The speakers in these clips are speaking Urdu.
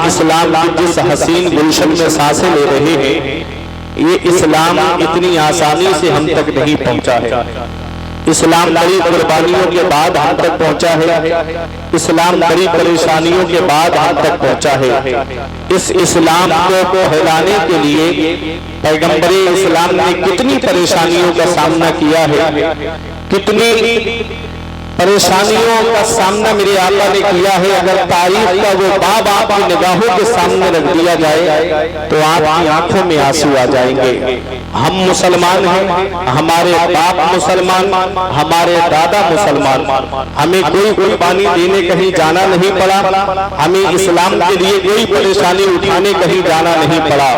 اسلام کی جس حسین گلشن میں سانسیں لے رہے ہیں، یہ اسلام اتنی آسانی سے ہم تک نہیں پہنچا ہے۔ اسلام بڑی قربانیوں کے بعد ہم تک پہنچا ہے، اسلام بڑی پریشانیوں کے بعد ہم تک پہنچا ہے۔ اس اسلام کو پھیلانے کے لیے پیغمبر اسلام نے کتنی پریشانیوں کا سامنا کیا ہے، کتنی پریشانیوں کا سامنا میرے آقا نے کیا ہے۔ اگر تاریخ کا وہ باب آپ کی نگاہوں کے سامنے رکھ دیا جائے تو آپ کی آنکھوں میں آنسو آ جائیں گے۔ ہم مسلمان ہیں، ہمارے باپ مسلمان، ہمارے دادا مسلمان، ہمیں کوئی قربانی دینے کہیں جانا نہیں پڑا، ہمیں اسلام کے لیے کوئی پریشانی اٹھانے کہیں جانا نہیں پڑا۔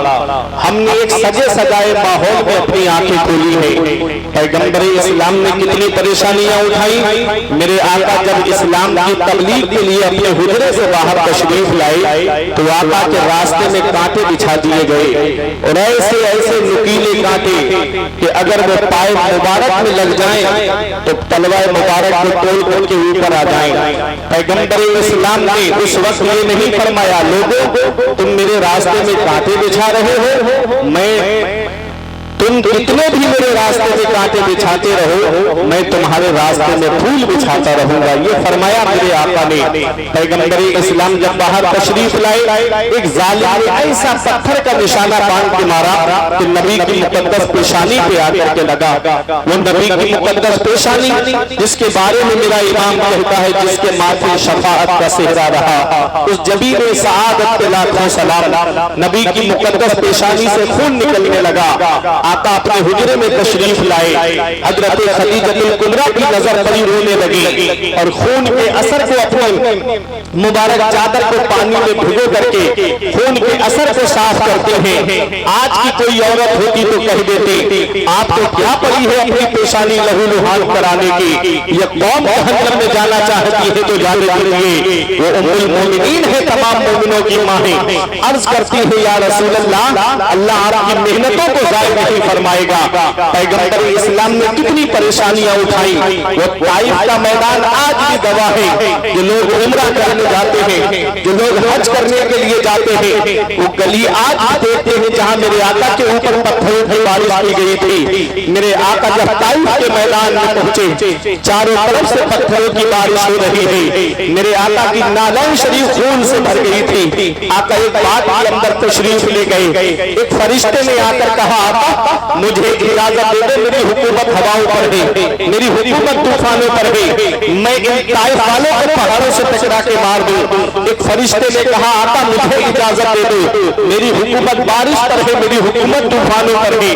ہم نے ایک سجے سجائے ماحول میں اپنی آنکھیں کھولی ہیں۔ پیغمبر اسلام نے کتنی پریشانیاں اٹھائیں۔ میرے آقا جب اسلام کی تبلیغ کے لیے اپنے حجرے سے باہر تشریف لائے تو آقا کے راستے میں کانٹے بچھا دیے گئے، اور ایسے ایسے نکیلے کانٹے کہ اگر وہ پائے مبارک میں لگ جائیں تو تلوار مبارک کو توڑ کر کے اوپر آ جائیں۔ پیغمبر اسلام نے اس وقت یہ نہیں فرمایا لوگوں تم میرے راستے میں کانٹے بچھا رہے ہو، تم کتنے بھی میرے راستے میں کانٹے بچھاتے رہو، میں تمہارے راستے میں پھول بچھاتا رہوں گا، یہ فرمایا میرے آقا نے۔ پیغمبر اسلام جب باہر تشریف لائے، ایک ظالم نے ایسا پتھر کا نشانہ باندھ کے مارا کہ نبی کی مقدس پیشانی پہ آ کر کے لگا۔ وہ نبی کی مقدس پیشانی جس کے بارے میں میرا امام کہتا ہے جس کے ماتھے شفاعت کا صحرا رہا، اس جبین سعادت پہ لاکھوں سلام۔ نبی کی مقدس پیشانی سے خون نکلنے لگا۔ آقا اپنے حجرے میں تشریف لائے، حضرت خدیجہ الکبریٰ کی نظر پڑی، رونے لگی اور خون کے اثر کو اپنے مبارک چادر کو پانی میں بھگو کر کے خون کے اثر کو صاف کرتے ہیں۔ آج کی کوئی عورت ہوتی تو کہہ دیتی آپ کو کیا پڑی ہے اپنی پیشانی لہو لہان کرانے کی، یہ قوم جہنم میں جانا چاہتی ہے تو جانے دیجیے، وہ ام المومنین ہے، تمام مومنوں کی ماں ہے۔ عرض کرتی ہے یا رسول اللہ، اللہ آپ کی محنتوں کو ضائع نہیں فرمائے گا۔ پیغمبر اسلام نے کتنی پریشانیاں اٹھائی، وہ طائف کا میدان آج بھی گواہ ہے۔ جو لوگ عمرہ کرنے جاتے ہیں، جو لوگ حج کرنے کے لیے جاتے ہیں، وہ گلی آج بھی دیکھتے ہیں جہاں میرے آقا کے اوپر پتھروں کی بارش کی گئی تھی۔ میرے آقا جب طائف کے میدان میں پہنچے، چاروں طرف سے پتھروں کی بارش ہو رہی ہے، میرے آقا کی نالین شریف خون سے بھر گئی تھی۔ آقا ایک بات کے اندر تشریف لے گئے، ایک فرشتے نے آ کر کہا آقا مجھے اجازت دے دے، میری حکومت ہواؤں پر ہے، میری حکومت طوفانوں پر ہے، میں ان طائف والوں کو پہاڑوں سے ٹکرا کے مار دوں۔ ایک فرشتے نے کہا آقا مجھے اجازت دے دو، میری حکومت بارش پر ہے، میری حکومت طوفانوں پر ہے،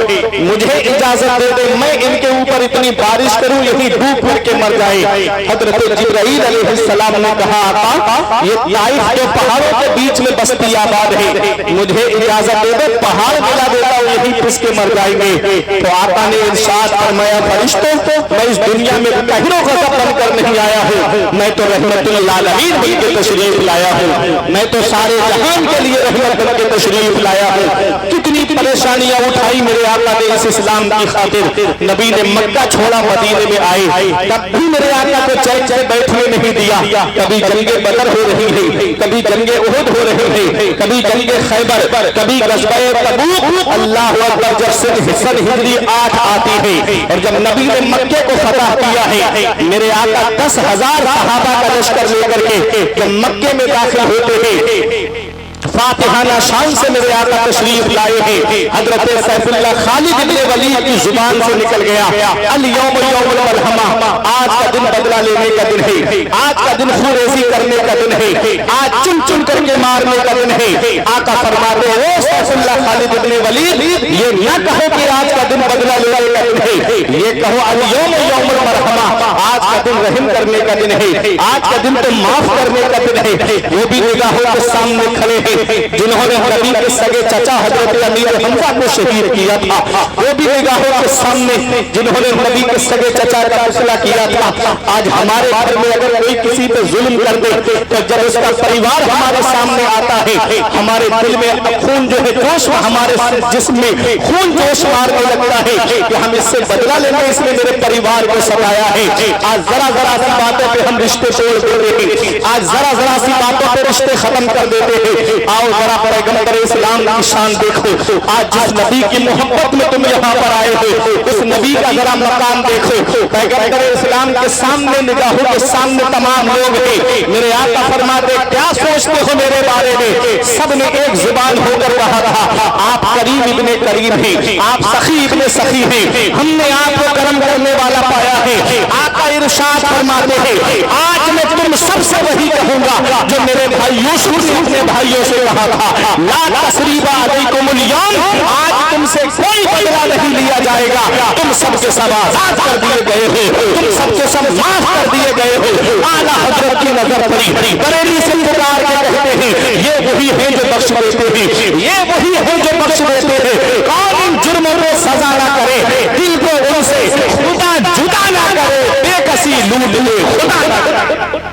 مجھے اجازت دے دے میں ان کے اوپر اتنی بارش کروں یہی ڈوب کر کے مر جائے۔ حضرت جبرائیل علیہ السلام نے کہا آقا یہ طائف کے پہاڑوں کے بیچ میں بستی آباد ہے، مجھے اجازت دے دو پہاڑ گلا دیتا ہوں یہی پس کے مر جائیں گے۔ تو آقا نے ارشاد فرمایا فرشتوں میں اس دنیا میں قہر و غضب بن کر نہیں آیا ہوں، میں تو رحمت للعالمین بن کے تشریف لایا ہوں، میں تو سارے جہان کے لیے رحمت بن کے تشریف لایا ہوں۔ کتنی پریشانیاں اٹھائی میرے آقا نے اس اسلام کی خاطر۔ نبی نے مکہ چھوڑا مدینے میں آئے، تب بھی میرے آقا کو چین سے بیٹھنے نہیں دیا۔ کبھی جنگ بدر ہو رہی ہے، کبھی جنگ احد ہو رہی ہے، کبھی جنگ خیبر، کبھی غزوہ تبوک۔ اللہ اکبر، جب سے سن ہجری 8 آتی ہے اور جب نبی نے مکے کو فتح کیا ہے، میرے آقا 10,000 صحابہ کا لشکر لے کر کے جب مکے میں داخل ہوتے ہیں، فاتحانہ شان سے میرے آقا تشریف لائے ہیں۔ حضرت سیف اللہ خالد بن ولید کی زبان سے نکل گیا الیوم یوم الملحمہ، آج کا دن بدلہ لینے کا دن ہے، آج کا دن خوریزی کرنے کا دن ہے، آج چن چن کر کے مارنے کا دن ہے۔ آقا فرماتے ہیں اے سیف اللہ خالد بن ولید، یہ نہ کہو کہ آج کا دن بدلہ لینے کا دن ہے، یہ کہو الیوم یوم الملحمہ، آج کا دن رحم کرنے کا دن ہے، آج کا دن تو معاف کرنے کا دن ہے۔ وہ بھی نگاہوں کے سامنے کھڑے ہیں جنہوں نے نبی کے سگے چچا حضرت امیر حمزہ کو شہید کیا تھا، وہ بھی نگاہوں کے سامنے جنہوں نے نبی کے سگے چچا کا فیصلہ کیا تھا۔ آج ہمارے گھر میں اگر کوئی کسی پہ ظلم کر دے تو جب اس کا پریوار ہمارے سامنے آتا ہے، ہمارے دل میں خون جو ہے جوش، ہمارے جسم میں خون جوش مارنے لگتا ہے کہ ہم اس سے بدلہ لینا، اس نے میرے پریوار کو ستایا ہے۔ آج ذرا ذرا سی باتوں پہ ہم رشتے توڑ دیتے ہیں، آج ذرا ذرا سی باتوں پہ رشتے ختم کر دیتے ہیں۔ آؤ ذرا پیغمبر اسلام کی شان دیکھو، آج جس نبی کی محبت میں تم یہاں پر آئے ہو اس نبی کا ذرا مقام دیکھو۔ پیغمبر اسلام کے سامنے نگاہوں کے سامنے تمام لوگ ہیں، میرے آقا فرماتے کیا سوچتے ہو میرے بارے میں؟ سب نے ایک زبان ہو کر کہا تھا آپ کریم ابن کریم ہیں، آپ سخی ابن سخی ہیں، ہم نے آپ کو کرم کرنے والا پایا ہے۔ آقا ارشاد فرماتے ہیں آج میں تم سب سے وہی کہوں گا جو میرے بھائی یوسف نے اپنے بھائیوں سے کہا تھا، لا تثریب علیکم اليوم، آج تم سے کوئی بدلہ نہیں لیا جائے گا، تم سب کے سب آزاد کر دیے گئے ہو، تم سب کے سب معاف کر دیے گئے ہو۔ اعلیٰ حضرت کی نظر پڑی، بریلی سے پکار کے کہتے ہیں یہ وہی ہیں جو بخش دیتے ہیں، یہ وہی ہیں جو بخش دیتے ہیں۔ کون ان جرموں کو سزا نہ کرے، دل کو ان سے خدا جدا نہ کرے، بے کسی لوٹ لے خدا نہ کرے۔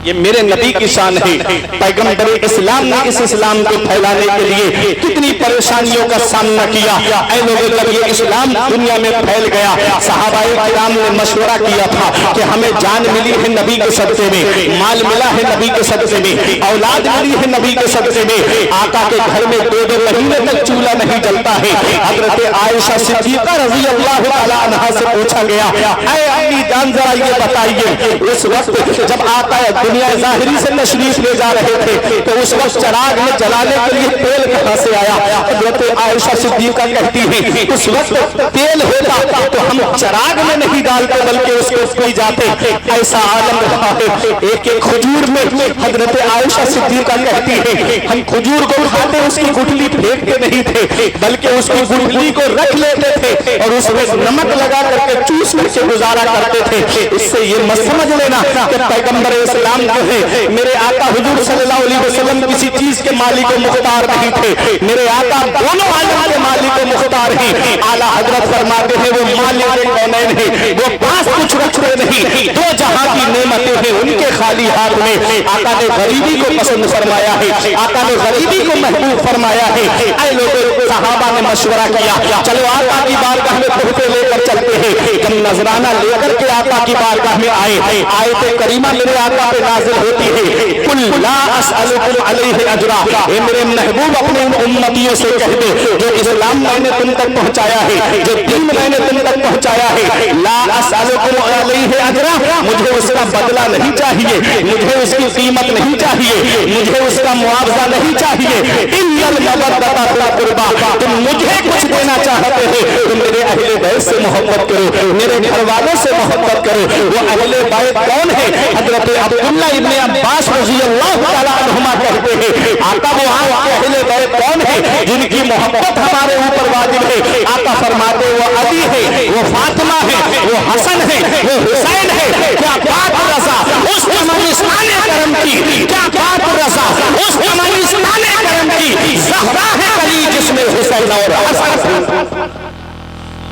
یہ میرے نبی کی شان ہے۔ پیغمبر اسلام نے اس اسلام کو پھیلانے کے لیے کتنی پریشانیوں کا سامنا کیا۔ اے لوگوں جب یہ اسلام دنیا میں پھیل گیا، صحابہ کرام نے مشورہ کیا تھا کہ ہمیں جان ملی ہے نبی کے صدقے میں، مال ملا ہے نبی کے صدقے میں، اولاد ملی ہے نبی کے صدقے میں۔ آقا کے گھر میں 2 مہینے تک چولہا نہیں جلتا ہے۔ حضرت عائشہ صدیقہ رضی اللہ تعالی عنہا سے پوچھا گیا اے امی جان ذرا یہ بتائیے اس وقت جب آقا دنیا ظاہری سے تشریف لے جا رہے تھے تو اس وقت چراغ میں جلانے کے لیے تیل کہاں سے آیا؟ حضرت عائشہ صدیقہ کہتی ہے اس وقت تیل ہوتا تو ہم چراغ میں نہیں ڈالتے بلکہ اس کو پی جاتے۔ ایسا عالم رہا ہے۔ ایک ایک کھجور میں حضرت عائشہ صدیقہ کہتی ہے ہم کھجور کو اٹھاتے اس کی گٹلی پھینکتے نہیں تھے بلکہ اس کی گٹلی کو رکھ لیتے تھے اور اس میں نمک لگا کر کے چوس کر کے گزارا کرتے تھے۔ اس سے یہ مت سمجھ لینا کہ پیغمبر اسلام جو ہے میرے آقا حضور صلی اللہ علیہ وسلم کسی چیز کے مالک و مختار نہیں تھے، میرے آقا دونوں عالم کے مالک و مختار ہیں۔ اعلیٰ حضرت فرماتے ہیں وہ مالک کونین ہیں، وہ پاس کچھ رکھتے نہیں، 2 جہاں کی نعمتیں ہیں ان کے خالی ہاتھ میں۔ آقا نے غریبی کو پسند فرمایا ہے، آقا نے غریبی کو محبوب فرمایا ہے۔ اے لوگوں صحابہ نے مشورہ کیا چلو آقا کی بارگاہ میں تحفے لے کر چلتے ہیں۔ جب نذرانہ لے کر کے آقا کی بارگاہ میں آئے، آیت کریمہ میرے آقا پہ نازل ہوتی ہے قل لا اسألکم علیہ اجرا، اے میرے محبوب اپنے ان امتیوں سے کہہ دے جو اسلام میں نے تم تک پہنچایا ہے، جو دین میں نے تم تک پہنچایا ہے، لا اسألکم علیہ اجرا، مجھے اس کا بدلہ نہیں چاہیے، مجھے اس کی قیمت نہیں چاہیے، مجھے اس کا معاوضہ نہیں چاہیے، الا المودۃ فی القربى، تم مجھے کچھ دینا چاہتے ہو تو میرے اہل بیت سے محبت کرو، میرے گھر والوں سے محبت کرو۔ وہ اہل بیت کون ہے؟ حضرت عبداللہ ابن عباس رضی اللہ تعالیٰ عنہما کہتے ہیں آقا وہ اہل بیت کون ہے جن کی محبت ہمارے اوپر واجب ہے؟ آقا فرماتے وہ علی ہے، وہ فاطمہ ہے، وہ حسن ہے، وہ حسین ہے۔ کیا بات رضا اس کمالستان کرم کی، کیا بات رضا اس کمالستان کرم کی، زہرا ہے کلی جس میں حسین اور حسن۔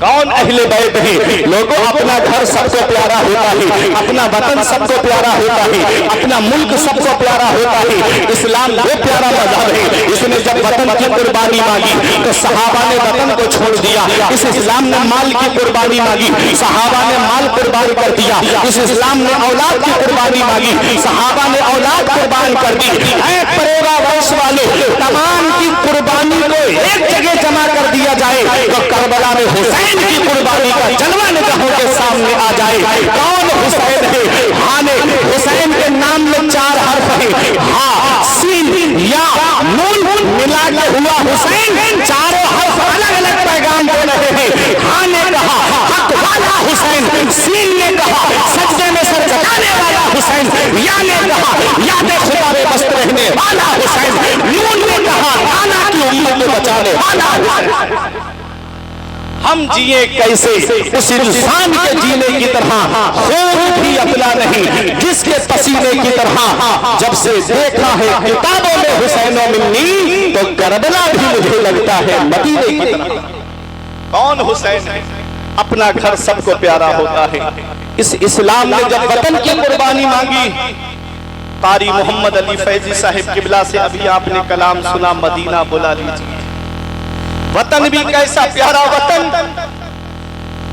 کون اہل بیت ہے؟ لوگوں اپنا گھر سب کو پیارا ہوتا ہے، اپنا وطن سب کو پیارا ہوتا ہے، اپنا ملک سب کو پیارا ہوتا ہے۔ اسلام وہ پیارا مذہب ہے، اس نے جب وطن کی قربانی مانگی تو صحابہ نے وطن کو چھوڑ دیا۔ اس اسلام نے مال کی قربانی مانگی، صحابہ نے مال قربان کر دیا۔ اس اسلام نے اولاد کی قربانی مانگی، صحابہ نے اولاد قربان کر دی۔ اے پریرا وش والوں، تمام کی قربانی کو ایک جگہ جمع کر دیا جائے تو کربلا میں حسین کی قربانی کا جلوہ نگاہوں کے سامنے آ جائے۔ کون حسین ہے؟ ہاں حسین کے نام میں 4 حرف ہیں، ہاں سین یا نون ملا کے ہوا حسین، چاروں حرف الگ الگ پیغام دے رہے ہیں۔ ہاں نے کہا حق والا حسین، سین نے کہا سجدے میں سر جھکانے والا حسین، یا نے کہا یاد خدا میں مست رہنے والا حسین، نون نے کہا آنا کی امت کو بچانے والا حسین۔ ہم جیے کیسے اس انسان کے جینے کی طرح، خون بھی اپنا نہیں جس کے پسینے کی طرح، جب سے دیکھا ہے کتابوں میں حسین و منی تو کربلا بھی مجھے لگتا ہے مدینے کی طرح۔ کون حسین ہے؟ اپنا گھر سب کو پیارا ہوتا ہے۔ اس اسلام نے جب وطن کی قربانی مانگی، قاری محمد علی فیضی صاحب قبلہ سے ابھی آپ نے کلام سنا، مدینہ بلا لیجیے۔ وطن بھی کیسا پیارا وطن،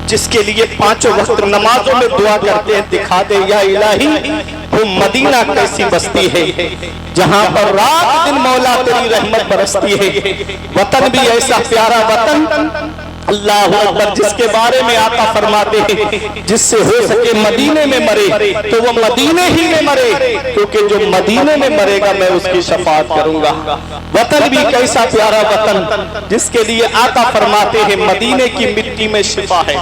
جس کے لیے پانچوں وقت نمازوں میں دعا کرتے ہیں، دکھا دے یا الہی وہ مدینہ کیسی بستی ہے جہاں پر رات دن مولا تیری رحمت برستی ہے، وطن بھی ایسا پیارا وطن اللہ اکبر جس کے بارے میں آقا فرماتے ہیں جس سے ہو سکے مدینے میں مرے تو وہ مدینے ہی میں مرے، کیونکہ جو مدینے میں مرے گا میں اس کی شفاعت کروں گا۔ وطن بھی کیسا پیارا وطن جس کے لیے آقا فرماتے ہیں مدینے کی مٹی میں شفا ہے۔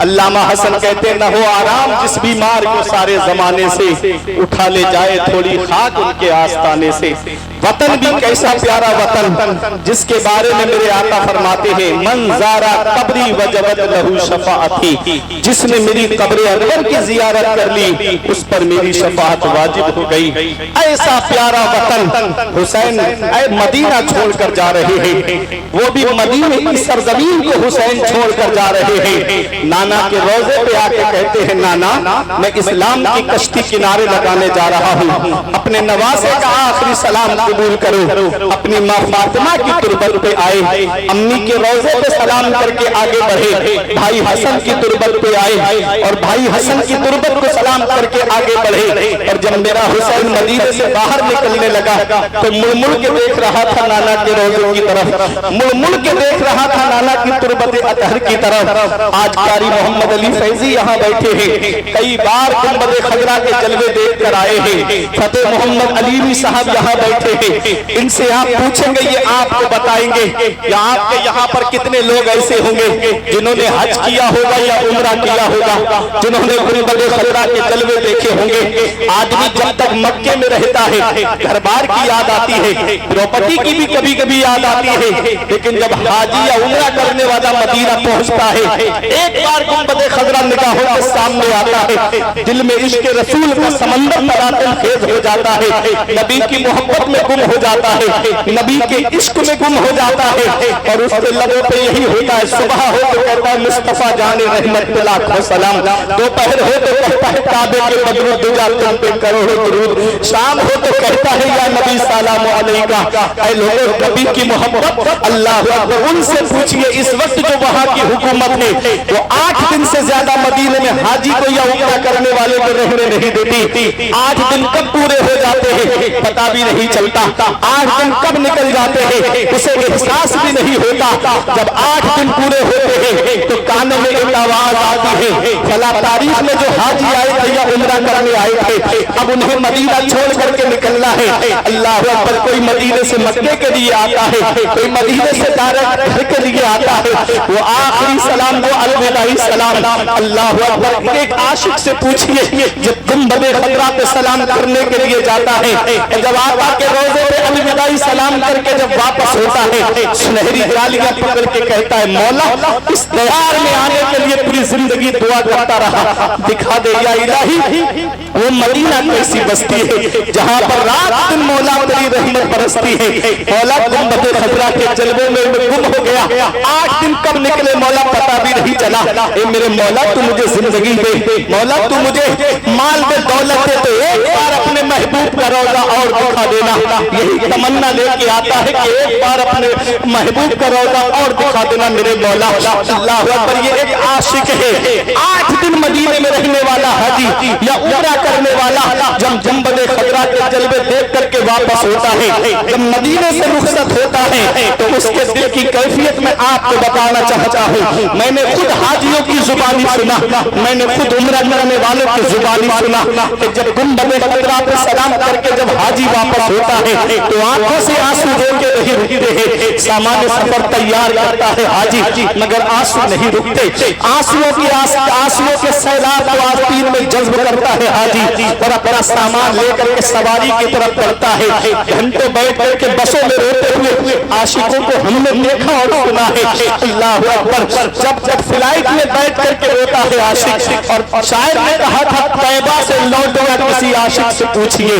علامہ حسن کہتے ہیں نہ ہو آرام جس بیمار کو سارے زمانے سے، اٹھا لے جائے تھوڑی خاک ان کے آستانے سے۔ وطن بھی کیسا پیارا وطن جس کے بارے میں میرے آقا فرماتے ہیں من زارا قبری وجبت لہو شفاعتی، جس نے میری قبر انور کی زیارت کر لی اس پر میری شفاعت واجب ہو گئی۔ ایسا پیارا وطن حسین اے مدینہ چھوڑ کر جا رہے ہیں، وہ بھی مدینے کی سرزمین کو حسین چھوڑ کر جا رہے ہیں۔ نانا کے روزے پہ آ کے کہتے ہیں نانا میں اسلام کی کشتی کنارے لگانے جا رہا ہوں، اپنے نواسے کا آخری سلام قبول کرو۔ اپنی ماں فاطمہ کی تربت پہ آئے، امی کے روزے پہ سلام کر کے آگے بڑھے، بھائی حسن کی تربت پہ آئے اور بھائی حسن کی تربت کو سلام کر کے آگے بڑھے، اور جب میرا حسین مدینے سے باہر نکلنے لگا تو مڑ مڑ کے دیکھ رہا تھا نانا کے روزے کی طرف، مڑ مڑ کے دیکھ رہا تھا نانا کی تربت اطہر کی طرف۔ آج قاری محمد علی فیضی یہاں بیٹھے ہیں، کئی بار گنبد خضرا کے جلوے دیکھ کر آئے ہیں، فتح محمد علیوی صاحب یہاں بیٹھے ہیں، ان سے آپ پوچھیں گے یہ آپ کو بتائیں گے یا آپ کے یہاں پر کتنے لوگ ایسے ہوں گے جنہوں نے حج کیا ہوگا یا عمرہ کیا ہوگا، جنہوں نے گنبد خضرا کے جلوے دیکھے ہوں گے۔ آدمی جب تک مکے میں رہتا ہے گھر بار کی یاد آتی ہے، پراپرٹی کی بھی کبھی کبھی یاد آتی ہے، لیکن جب حاجی یا عمرہ کرنے والا مدینہ پہنچتا ہے ایک بار گنبد خضرا نگاہوں کے سامنے آتا ہے، دل میں عشق رسول کا سمندر تراطل خیز ہو جاتا ہے، نبی کی محبت میں گم ہو جاتا ہے، نبی کے عشق میں گم ہو جاتا ہے، اور اس کے لبوں پہ یہی ہوتا ہے صبح ہو تو کہتا ہے مصطفیٰ جان رحمت لاکھوں سلام، دوپہر ہو تو کہتا ہے کعبے کے بدر الدجا تم پہ کروڑوں درود، شام ہو تو کہتا ہے یا نبی سلام علیکہ۔ اے لوگوں نبی کی محبت اللہ اکبر، ان سے پوچھئے اس وقت جو وہاں کی حکومت ہے وہ 8 دن سے زیادہ مدینے میں حاجی کو یا عمرہ کرنے والے کو رہنے نہیں دیتی۔ 8 دن کب پورے ہو جاتے ہیں پتہ بھی نہیں چلتا، 8 دن کب نکل جاتے ہیں اسے احساس بھی نہیں ہوتا۔ جب 8 دن پورے ہوتے ہیں تو کانوں میں ایک آواز آتی ہے فلاں تاریخ میں جو حاجی آئے تھے یا عمرہ کرنے آئے تھے اب انہیں مدینہ چھوڑ کر کے نکلنا ہے۔ اللہ اکبر، کوئی مدینے سے مکے کے لیے آتا ہے، کوئی مدینے سے ڈائریکٹ گھر کے لیے آتا ہے، وہ آخری سلام وہ الوداعی سلام۔ اللہ اکبر، ایک عاشق سے پوچھئے جب گنبد خضرا پہ سلام کرنے کے لیے جاتا ہے، جب آقا کے روزے پہ الوداعی سلام کر کے جب واپس ہوتا ہے سنہری جالیاں پکڑ کے کہتا ہے مولا اس دیار میں آنے کے لیے پوری زندگی دعا کرتا رہا، دکھا دے یا الہی وہ مدینہ کیسی بستی ہے جہاں پر رات دن مولا تیری رحمت برستی ہے۔ مولا گنبد خضرا کے جلوے میں گم ہو گیا، 8 دن کب نکلے مولا پتہ بھی نہیں چلا۔ اے میرے مولا تو مجھے زندگی دے، مولا تو مجھے مال دے، دولت دے، تو ایک بار اپنے محبوب کا روضہ اور دکھا دینا۔ یہی تمنا لے کے آتا ہے کہ ایک بار اپنے محبوب کا روضہ اور دکھا دینا میرے مولا۔ اللہ اکبر، یہ ایک عاشق ہے 8 دن مدینے میں رہنے والا حاجی یا عمرہ کرنے والا جب گنبد خضرا کے جلوے دیکھ کر کے واپس ہوتا ہے، جب مدینے سے رخصت ہوتا ہے تو اس کے دل کی کیفیت میں آپ کو بتانا چاہتا ہوں۔ میں نے خود حاجیوں کی زبانی سنا، میں نے خود عمرہ کرنے والوں کی زبانی سنا کہ جب گنبد خضرا پہ سلام کر کے جب حاجی واپس ہوتا ہے تو آنکھوں سے آنسو رو کے نہیں رکتے ہیں۔ سامان سفر تیار کرتا ہے حاجی مگر آنسو نہیں رکتے، آنسوؤں کے سیلاب کو آستین میں جذب کرتا ہے حاجی اور اپنا سامان لے کر کے سواری کی طرف بڑھتا ہے۔ گھنٹوں بیٹھ کر کے بسوں میں روتے ہوئے عاشقوں کو ہم نے دیکھا اور سنا ہے۔ اللہ اکبر، جب فلائٹ میں بیٹھ کر کے روتا ہے عاشق، اور شاعر نے کہا تھا طیبہ سے لوٹنا کسی عاشق سے پوچھئے،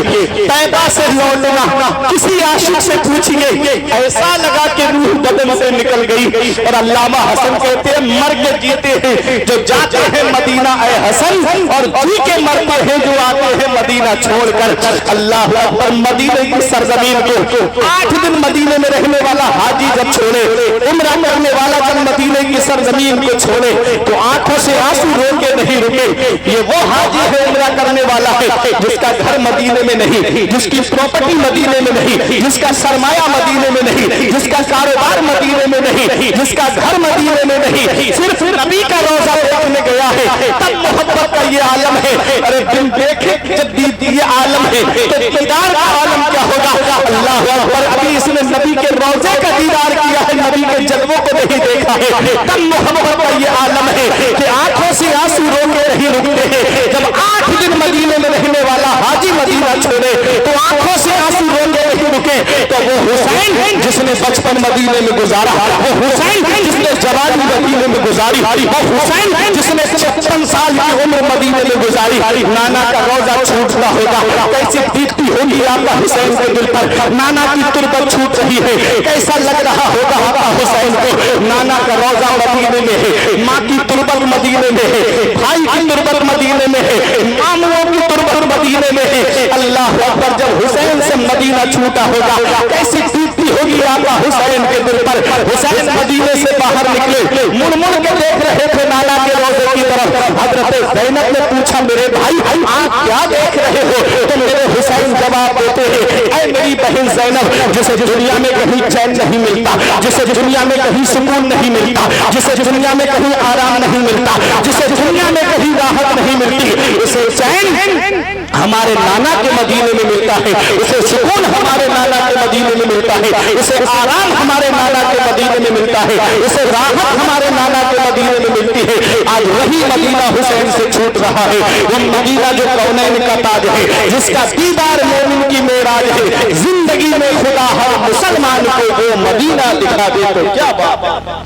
طیبہ سے لوٹنا کسی عاشق سے پوچھئے، ایسا لگا کہ روح بدن سے نکل گئی. اور علامہ حسن کہتے ہیں مر کے جیتے ہیں جو جاتے ہیں مدینہ اے حسن، اور جی کے مرتے ہیں جو آتے ہیں مدینہ چھوڑ کر. اللہ اکبر. مدینہ کی سرزمین کو 8 دن مدینے میں رہنے والا حاجی جب چھوڑے، عمرہ کرنے والا جب مدینے کی سرزمین کو چھوڑے تو آنکھوں سے آنسو رو کے نہیں رکے. یہ وہ حاجی ہے عمرہ کرنے والا ہے جس کا گھر مدینے میں نہیں، جس کی پراپرٹی مدینے میں نہیں، جس کا سرمایہ مدینے میں نہیں، جس کا کاروبار مدینے میں نہیں، جس کا گھر مدینے میں نہیں، صرف نبی کا روزہ دیکھنے گیا ہے. تب محبت کا یہ عالم ہے. ارے دل دیکھے جب یہ عالم ہے تو دیدار کا عالم کیا ہوگا. اللہ اکبر. ابھی اس نے نبی کے روزے کا دیدار کیا ہے، نبی کے جلووں کو نہیں دیکھا ہے. تب محبت کا یہ عالم ہے کہ آنکھوں سے آنسو رو کے نہیں رکتے ہیں. جب 8 دن مدینے میں رہنے والا حاجی مدینہ چھوڑے تو آنکھوں سے آنسو رو کے نہیں رکے. تو وہ حسین جس نے بچپن مدینے میں گزارا، وہ حسین جس نے جوانی مدینے میں گزاری، وہ حسین جس نے 56 سال کی عمر مدینے میں گزاری، نانا کا روزہ چھوٹتا ہوگا کیسی بیتتی ہوگی آقا حسین کے دل پر. نانا کی تربت چھوٹ رہی ہے، کیسا لگ رہا ہوگا آقا حسین کو. نانا کا روزہ مدینے میں ہے، ماں کی تربت مدینے میں ہے، بھائی کی تربت مدینے میں ہے، ماموں کی تربت مدینے میں ہے. اللہ اکبر. جب حسین سے مدینہ چھوٹا ہوگا کیسی بیتتی ہوگی آقا حسین کے دل پر. حسین مدینے سے باہر نکلے، مڑ مڑ کے دیکھ رہے تھے نانا کے روزے کی طرف. حضرت زینب نے پوچھا میرے بھائی آپ کیا دیکھ رہے ہو؟ تو میرے حسین جواب دیتے ہیں اے میری بہن زینب، جسے دنیا میں کہیں چین نہیں ملتا، جسے دنیا میں کہیں سکون نہیں ملتا، جسے دنیا میں کہیں آرام نہیں ملتا، جسے دنیا میں کہیں راحت نہیں ملتی، اسے چین ہمارے نانا کے مدینے میں ملتا ہے، اسے سکون ہمارے نانا کے مدینے میں ملتا ہے، اسے آرام ہمارے نانا کے مدینے میں ملتا ہے، اسے راحت ہمارے نانا کے مدینے میں ملتی ہے. آج وہی مدینہ حسین سے چھوٹ رہا ہے. وہ مدینہ جو کونین کا تاج ہے، جس کا دیدار مومن کی معراج ہے. زندگی میں خدا ہر مسلمان کو وہ مدینہ دکھا دے تو کیا بات ہے.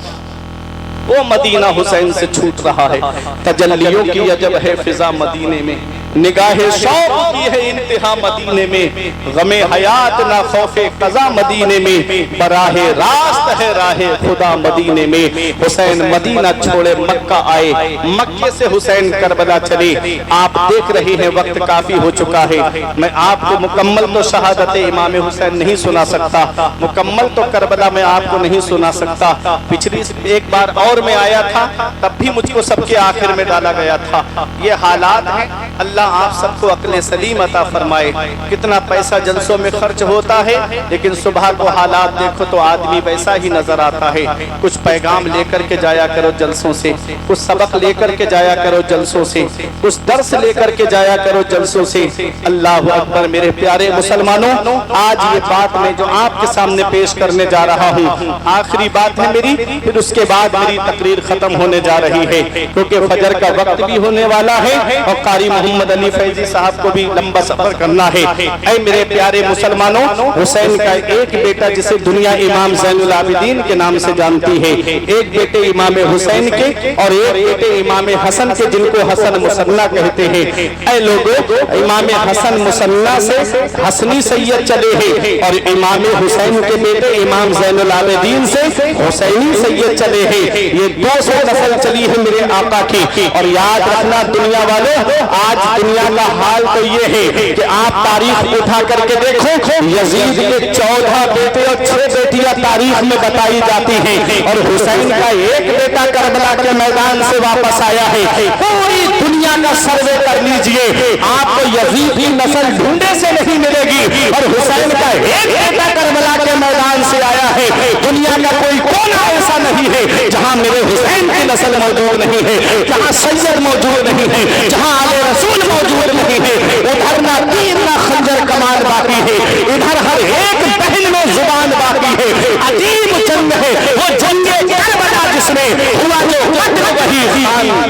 وہ مدینہ حسین سے چھوٹ رہا ہے. تجلیوں کی عجب ہے فضا مدینے میں، نگاہ شوق کی ہے انتہا مدینے میں. غم حیات نہ خوف قضا مدینے میں، براہ راست ہے راہ خدا مدینے میں. حسین مدینہ چھوڑے مکہ آئے، مکے سے حسین کربلا چلے. آپ دیکھ رہے ہیں وقت کافی ہو چکا ہے. میں آپ کو مکمل تو شہادت امام حسین نہیں سنا سکتا، مکمل تو کربلا میں آپ کو نہیں سنا سکتا. پچھلی ایک بار اور میں آیا تھا تب بھی مجھ کو سب کے آخر میں ڈالا گیا تھا. یہ حالات ہیں. اللہ آپ سب کو عقل سلیم عطا فرمائے. کتنا پیسہ جلسوں میں خرچ ہوتا ہے لیکن صبح کو حالات دیکھو تو آدمی ویسا ہی نظر آتا ہے. کچھ پیغام لے کر کے جایا کرو جلسوں سے، کچھ سبق لے کر کے جایا کرو جلسوں سے، کچھ درس لے کر کے جایا کرو جلسوں سے. اللہ اکبر. میرے پیارے مسلمانوں، آج یہ بات میں جو آپ کے سامنے پیش کرنے جا رہا ہوں آخری بات ہے میری، پھر اس کے بعد میری تقریر ختم ہونے جا رہی ہے کیونکہ فجر کا وقت بھی ہونے والا ہے اور قاری محمد علی فیضی صاحب کو بھی لمبا سفر کرنا ہے. اے میرے پیارے مسلمانوں، حسین کا ایک بیٹا جسے دنیا امام زین العابدین کے نام سے جانتی ہے، ایک بیٹے امام حسین کے اور ایک بیٹے امام حسن کے جن کو حسن مصنع کہتے ہیں. اے لوگوں، امام حسن مصنع سے حسنی سید چلے ہیں اور امام حسین کے بیٹے امام زین العابدین سے حسینی سید چلے ہیں. یہ 200 نسل چلی ہے میرے آقا کی. اور یاد رکھنا دنیا والوں، آج دنیا کا حال تو یہ ہے کہ آپ تاریخ اٹھا کر کے دیکھو، یزید کے 14 بیٹے اور 6 بیٹیاں تاریخ میں بتائی جاتی ہیں اور حسین کا ایک بیٹا کربلا کے میدان سے واپس آیا ہے. پوری دنیا کا سروے کر لیجئے، آپ کو یزید کی نسل ڈھونڈے سے نہیں ملے گی اور حسین کا ایک بیٹا کربلا کے میدان سے آیا ہے. دنیا کا کوئی کونا ایسا نہیں ہے جہاں میرے حسین کی نسل موجود نہیں ہے، جہاں سید موجود نہیں ہے، جہاں آل رسول موجود نہیں ہے. ادھر نہ تیر نہ خنجر کمان باقی ہے، ادھر ہر ایک بہن میں زبان باقی ہے. عظیم جنگ ہے وہ جنگ کربلا جس میں ہوا جو قتل وہی خاندان.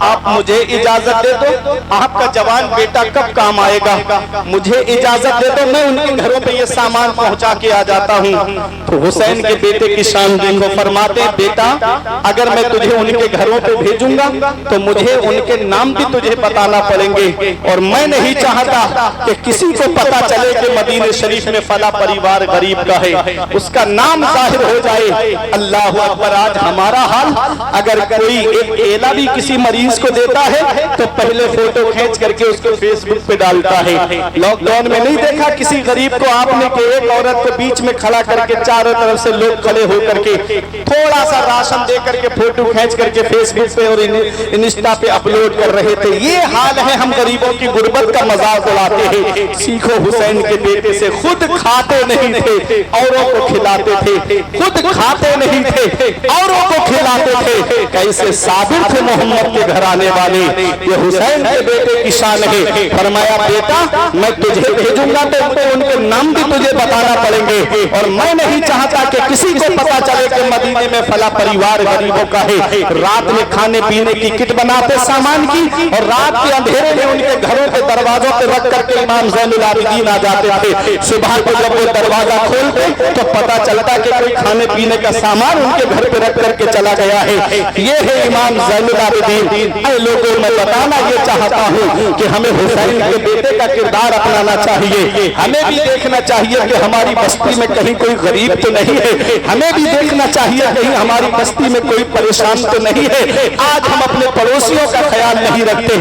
آپ مجھے اجازت دے دو، آپ کا جوان بیٹا کب کام آئے گا، مجھے اجازت دے دو، میں ان کے گھروں پہ یہ سامان پہنچا کے آ جاتا ہوں۔ تو حسین کے بیٹے کی شان دیکھو، فرماتے بیٹا اگر میں تجھے ان کے گھروں پہ بھیجوں گا تو مجھے ان کے نام بھی تجھے بتانا پڑیں گے، اور میں نہیں چاہتا کہ کسی کو پتا چلے کہ مدینہ شریف میں فلاں پریوار غریب کا ہے، اس کا نام ظاہر ہو جائے۔ اللہ اکبر، آج ہمارا حال، اگر کوئی ایک کیلا بھی کسی مریض کو دیتا ہے تو پہلے فوٹو کھینچ کر کے اس کو فیس بک پہ ڈالتا ہے۔ لاک ڈاؤن میں نہیں دیکھا کسی غریب کو آپ نے کہ ایک عورت کو بیچ میں کھڑا کر کے چاروں طرف سے لوگ کھڑے ہو کر کے تھوڑا سا راشن دے کر کے فوٹو کھینچ کر کے فیس بک پہ اور انسٹا پہ اپلوڈ کر رہے تھے۔ یہ حال ہے، ہم غریبوں کی غربت کا مذاق اڑاتے ہیں۔ سیکھو حسین کے بیٹے سے، خود کھاتے نہیں تھے اوروں کو کھلاتے تھے، خود کھاتے نہیں تھے اوروں کو کھلاتے تھے۔ کیسے صابر تھے محمد کے گھرانے والے، یہ حسین کے بیٹے کی شان ہے۔ فرمایا بیٹا میں تجھے بھیجوں گا تو ان کے نام بھی تجھے بتانا پڑیں گے، اور میں نہیں چاہتا کہ کسی کو پتا چلے کہ مدینے میں فلاں پریوار غریبوں کا ہے۔ رات میں کھانے پینے کی کٹ بناتے سامان کی، اور رات کے اندھیرے میں ان کے گھروں کے دروازوں پہ رکھ کر کے امام زین العابدین آ جاتے تھے۔ صبح کو جب وہ دروازہ کھولتے تو پتا چلتا کہ کوئی کھانے پینے کا سامان ان کے گھر پہ رکھ کر کے چلا گیا ہے۔ یہ ہے امام زین العابدین۔ اے لوگوں میں بتانا یہ چاہتا ہوں کہ ہمیں حسین کے بیٹے کا کردار اپنانا چاہیے، ہمیں بھی دیکھنا چاہیے کہ ہماری بستی میں کہیں کوئی غریب تو نہیں ہے، ہمیں بھی دیکھنا چاہیے کہیں ہماری بستی میں کوئی پریشان تو نہیں ہے۔ آج ہم اپنے پڑوسیوں کا خیال نہیں رکھتے،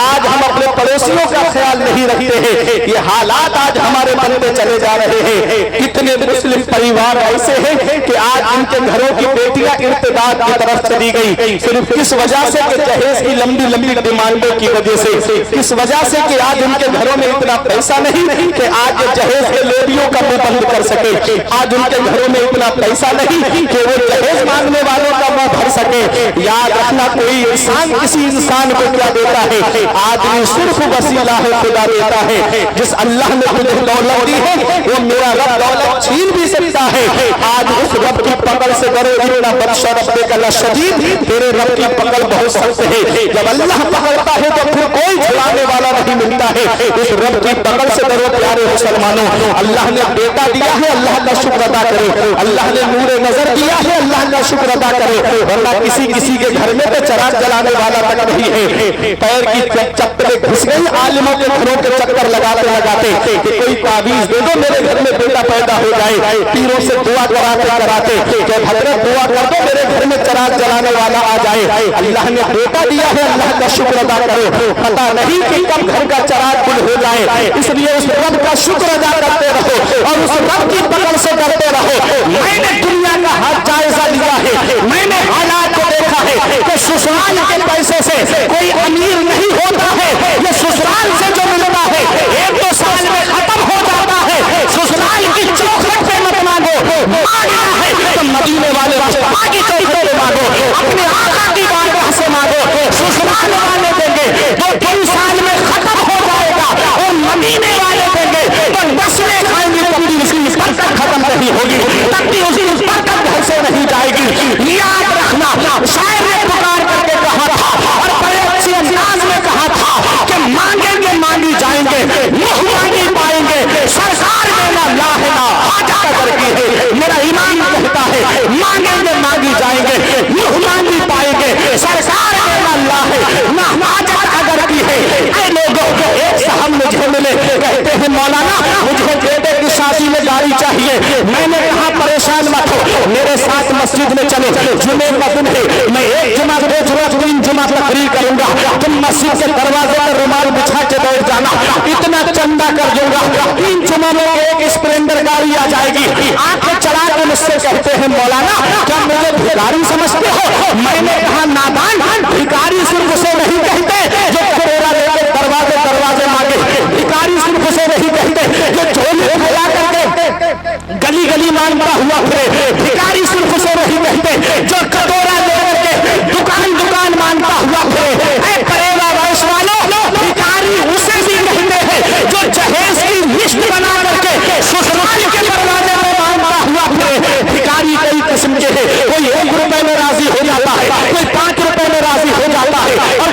آج ہم اپنے پڑوسیوں کا خیال نہیں رکھتے ہیں۔ یہ حالات آج ہمارے بنتے چلے جا رہے ہیں۔ کتنے مسلم پریوار ایسے ہیں کہ آج ان کے گھروں کی بیٹیاں ارتداد کی طرف چلی گئی، صرف کس وجہ سے کہ جہیز کی لمبی لمبی ڈیمانڈوں کی وجہ سے، کس وجہ سے کہ آج ان کے گھروں میں اتنا پیسہ نہیں کہ آج جہیز کے لیڈیوں کا منہ بند کر سکے، آج ان کے گھروں میں اتنا پیسہ نہیں کہ وہ جہیز مانگنے والوں کا منہ بھر سکے۔ یاد رکھنا کوئی انسان کسی انسان کو کیا دیتا ہے، آدمی صرف وسیلہ ہے خدا دیتا ہے۔ جس اللہ نے تجھے دولت دی ہے وہ میرا رب دولت چھین بھی سکتا ہے۔ آج اس رب کی پکڑ سے ڈرو، اتنا بخشا رب کا شدید، تیرے رب کی پکڑ بہت سخت ہے۔ جب اللہ پکڑتا ہے تو پھر کوئی چھڑانے والا نہیں ملتا ہے۔ اس رب کی پکڑ سے ڈرو پیارے مسلمانوں۔ اللہ نے بیٹا دیا ہے، اللہ کا شکر ادا کرو۔ اللہ نے نور نظر دیا ہے، اللہ کا شکر ادا کرو، ورنہ کسی کے گھر میں تو چراغ جلانے والا تک نہیں ہے۔ پیر کی چپلیں گھس گئی، عالموں کے گھروں کے چکر لگاتے کہ کوئی تعویذ دے دو میرے گھر میں بیٹا پیدا ہو جائے، پیروں سے دعا کراتے کہ حضرت دعا کر دو میرے گھر میں چراغ جلانے والا آ جائے۔ اللہ نے بیٹا دیا ہے، اللہ کا شکر ادا کرو۔ پتا نہیں کہ کب گھر کا چراغ گل ہو جائے، اس لیے اس رب کا شکر ادا کرتے رہو اور اس رب کی پکڑ سے ڈرتے رہو۔ میں نے دنیا کا ہر جائزہ لیا ہے، میں نے حالات کو دیکھا ہے کہ سسرال کے پیسے سے کوئی امیر نہیں ہوتا ہے، یہ سسرال سے جو ملتا ہے 1-2 سال میں ختم ہو جاتا ہے۔ سسرال کی چوکھٹ پہ مت مانگو، مانگنا ہے تو مدینے والے مصطفیٰ کی چوکھٹ پہ مانگو، اپنے آقا کی بارگاہ سے مانگو۔ سسرال والے دیں گے تو 3 سال میں ختم ہو جائے گا، اور مدینے والے دیں گے تو نسلیں کھائیں گی، کبھی اس کی برکت ختم نہیں ہوگی، تب بھی اسی برکت گھر سے نہیں جائے گی۔ یاد رکھنا، شاعر نے پکار کر کے کہا تھا اور بڑے اچھے انداز میں کہا تھا کہ مانگیں گے مانگی جائیں گے، منہ مانگی پائیں گے، سرکار دینا لا ہے نا حاجت قدر کی ہے۔ میرا ایمان کہتا ہے مانگیں گے مانگی جائیں گے، منہ مانگی پائیں گے، سرکار دینا لا ہے نا حاجت قدر کی ہے۔ اے لوگوں، ایک صاحب مجھے ملے، کہتے ہیں مولانا مجھے بیٹے کی شادی میں گاڑی چاہیے۔ میں نے کہا پریشان مت ہو، میرے ساتھ مسجد میں چلو، جمعے کا دن ہے، میں ایک جمعہ روز 3 جمعہ تقریر کروں گا، تم مسجد کے دروازے پر رومال بچھا کے بیٹھ جانا، اتنا چندہ کر دوں گا، 3 جمعہ میں ایک اسپلینڈر گاڑی آ جائے گی۔ آنکھیں چلا کے مجھ سے کہتے ہیں مولانا کیا مجھے بھکاری سمجھتے ہو؟ میں نے کہا نادان، بھکاری صرف اسے نہیں کہتے جو کروڑا لے کے دروازے مانگے، بھکاری صرف اسے نہیں کہتے جو جھولی پھیلا کر کے گلی گلی مانگتا ہوا پھرے، بھکاری صرف اسے نہیں کہتے جو کٹورا لے کر کے دکان دکان مانگتا ہوا پھرے۔ اے کریلا ویس والو، بھکاری اسے بھی کہتے ہیں جو جہیز کی لسٹ بنا کر کے سسرال کے دروازے میں مانگتا ہوا پھرے۔ بھکاری کئی قسم کے ہیں، کوئی 1 روپے میں راضی ہو جاتا ہے، کوئی 5 روپے میں راضی ہو جاتا ہے، اور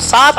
7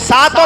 7